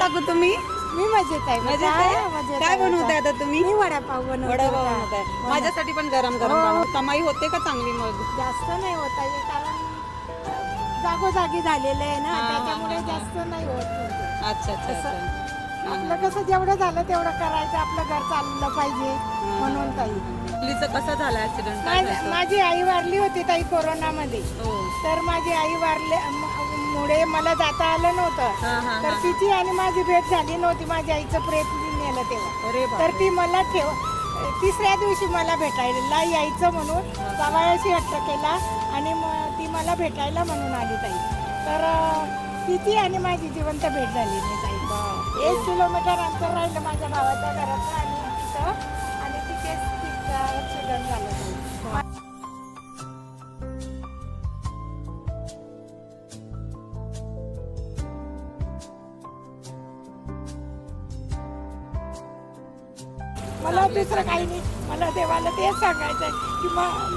काकू तुम्ही? मी मजेत आहे. मजेत आहे? मजेत काय आहे. बनवताय आता तुम्ही? मी वडापाव वडापाव बनवताय. माझ्यासाठी पण गरम गरम हो. बनव. कमाई होते का चांगली मग? जास्त नाही होत आहे कारण जागोजागी झालेलं आहे ना, हा, हा, त्याच्यामुळे हा, हा. जास्त नाही होत म्हणजे. अच्छा अच्छा असं. अच्छा. आपलं कसं जेवढं झालं तेवढं करायचं, आपलं घर चाललं पाहिजे म्हणून ताई. मुलीचं कसं झालं ऍक्सिडेंट? काय झालं? माझी आई वारली होती ताई कोरोनामध्ये. हो. तर माझी आई मुळे मला जाता आलं नव्हतं. हा, हा, तर हा. तिची आणि माझी भेट झाली नव्हती. माझ्या आईचं प्रेत नेलं तेव्हा. अरे तर बापरे. ती मला तिसऱ्या दिवशी मला भेटायला यायचं म्हणून जावयाशी हट्ट केला आणि ती मला भेटायला म्हणून आली ताई. तर तिची आणि माझी जिवंत भेट झाली नाही ताई. 1 किलोमीटर अंतर राहिलं माझ्या भावाच्या घराचं आणि तिचं, आणि तिथेच तिचा ॲक्सिडेंट झालं ताई. मला दुसरं काही नाही. मला देवाला तेच सांगायचं आहे की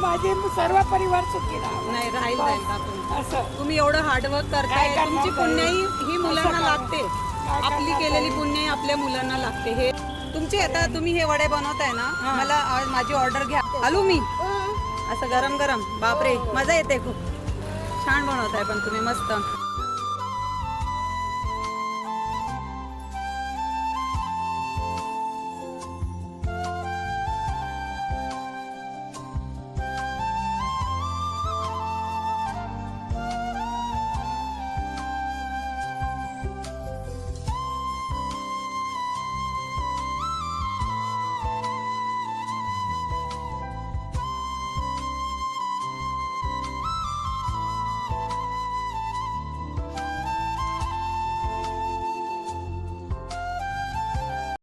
माझे सर्व परिवार सुखी राहावा. नाही राहील जाईल काकू. असं तुम्ही एवढं हार्डवर्क करताय, काय करणार तुमची ताई? पुण्याई ही मुलांना असं लागते. काय आपली करणार केलेली ताई? पुण्याई आपल्या मुलांना लागते. हे तुमची आता तुम्ही हे वडे बनवताय ना, मला आज माझी ऑर्डर घ्या. आलू मी असं गरम गरम. बापरे मजा येते खूप. छान बनवताय पण तुम्ही मस्त.